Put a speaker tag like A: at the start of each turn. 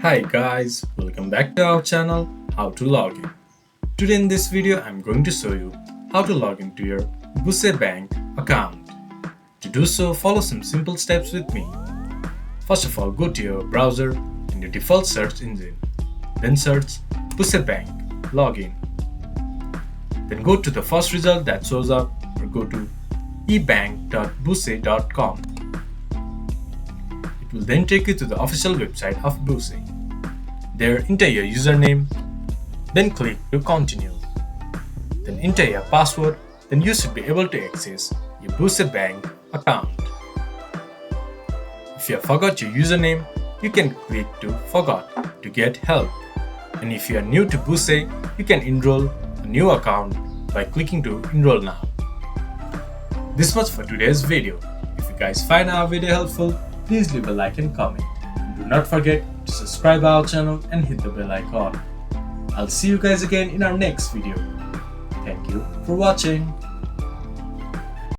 A: Hi guys, welcome back to our channel How to Log In. Today in this video I'm going to show you how to log into your Busey Bank account. To do so, follow some simple steps with me. First of all, go to your browser and your default search engine. Then search Busey Bank Login. Then go to the first result that shows up or go to ebank.busey.com. It will then take you to the official website of Busey. There, enter your username, then click to continue. Then enter your password, then you should be able to access your Busey Bank account. If you have forgot your username, you can click to Forgot to get help. And if you are new to Busey, you can enroll a new account by clicking to Enroll Now. This was for today's video. If you guys find our video helpful, please leave a like and comment. And do not forget to subscribe our channel and hit the bell icon. I'll see you guys again in our next video. Thank you for watching.